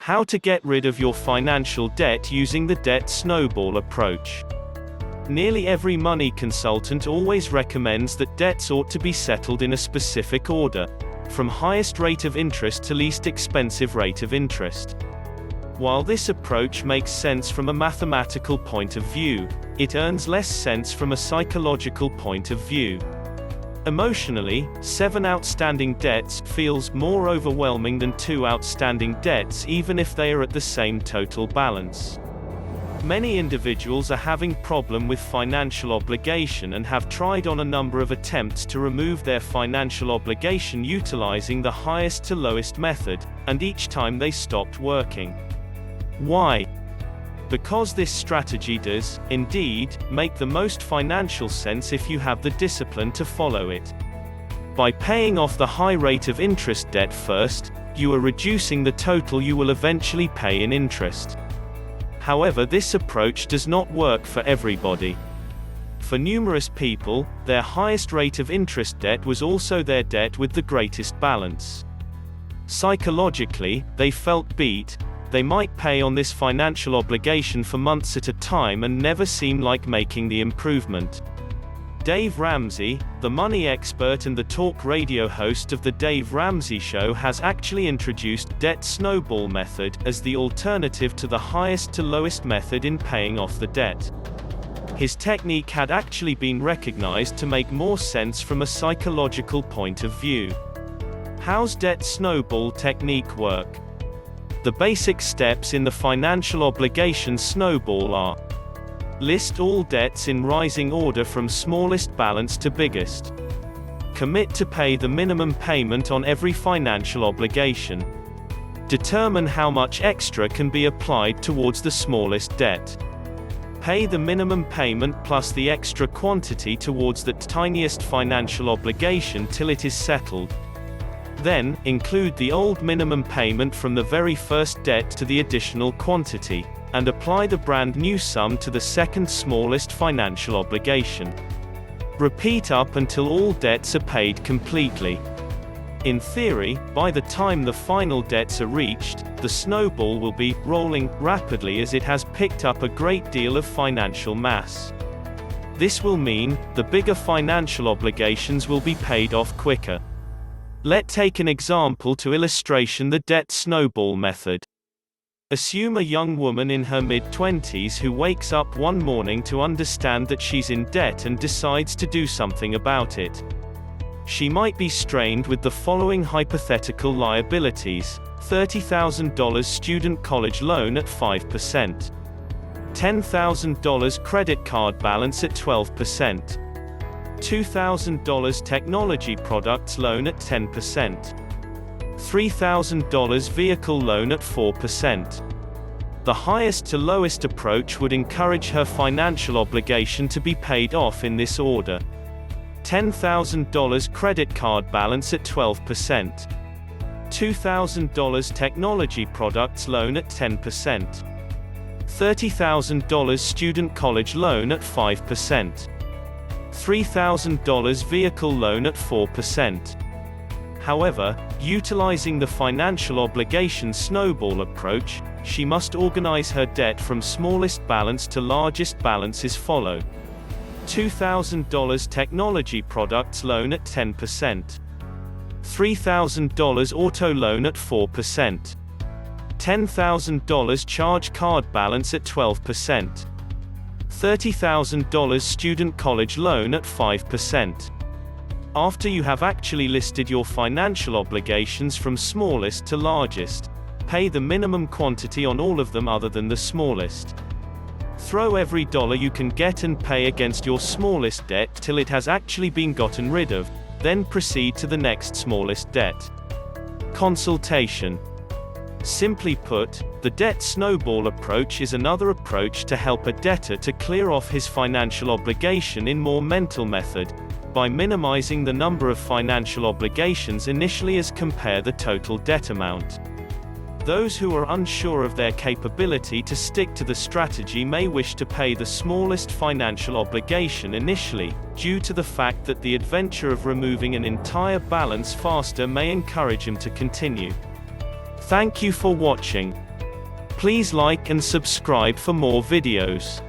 How to get rid of your financial debt using the debt snowball approach. Nearly every money consultant always recommends that debts ought to be settled in a specific order, from highest rate of interest to least expensive rate of interest. While this approach makes sense from a mathematical point of view, it earns less sense from a psychological point of view. Emotionally, 7 outstanding debts feels more overwhelming than 2 outstanding debts even if they are at the same total balance. Many individuals are having problem with financial obligation and have tried on a number of attempts to remove their financial obligation utilizing the highest to lowest method, and each time they stopped working. Why? Because this strategy does, indeed, make the most financial sense if you have the discipline to follow it. By paying off the high rate of interest debt first, you are reducing the total you will eventually pay in interest. However, this approach does not work for everybody. For numerous people, their highest rate of interest debt was also their debt with the greatest balance. Psychologically, they felt beat. They might pay on this financial obligation for months at a time and never seem like making the improvement. Dave Ramsey, the money expert and the talk radio host of The Dave Ramsey Show, has actually introduced debt snowball method as the alternative to the highest to lowest method in paying off the debt. His technique had actually been recognized to make more sense from a psychological point of view. How's debt snowball technique work? The basic steps in the financial obligation snowball are: list all debts in rising order from smallest balance to biggest. Commit to pay the minimum payment on every financial obligation. Determine how much extra can be applied towards the smallest debt. Pay the minimum payment plus the extra quantity towards the tiniest financial obligation till it is settled. Then, include the old minimum payment from the very first debt to the additional quantity, and apply the brand new sum to the second smallest financial obligation. Repeat up until all debts are paid completely. In theory, by the time the final debts are reached, the snowball will be rolling rapidly as it has picked up a great deal of financial mass. This will mean the bigger financial obligations will be paid off quicker. Let's take an example to illustration the debt snowball method. Assume a young woman in her mid-20s who wakes up one morning to understand that she's in debt and decides to do something about it. She might be strained with the following hypothetical liabilities: $30,000 student college loan at 5%, $10,000 credit card balance at 12%, $2,000 technology products loan at 10%, $3,000 vehicle loan at 4%. The highest to lowest approach would encourage her financial obligation to be paid off in this order: $10,000 credit card balance at 12%, $2,000 technology products loan at 10%, $30,000 student college loan at 5%, $3,000 vehicle loan at 4%. However, utilizing the financial obligation snowball approach, she must organize her debt from smallest balance to largest balance as follow: $2,000 technology products loan at 10%, $3,000 auto loan at 4%, $10,000 charge card balance at 12%, $30,000 student college loan at 5%. After you have actually listed your financial obligations from smallest to largest, pay the minimum quantity on all of them other than the smallest. Throw every dollar you can get and pay against your smallest debt till it has actually been gotten rid of, then proceed to the next smallest debt. Consultation. Simply put, the debt snowball approach is another approach to help a debtor to clear off his financial obligation in more mental method, by minimizing the number of financial obligations initially as compare the total debt amount. Those who are unsure of their capability to stick to the strategy may wish to pay the smallest financial obligation initially, due to the fact that the adventure of removing an entire balance faster may encourage him to continue. Thank you for watching. Please like and subscribe for more videos.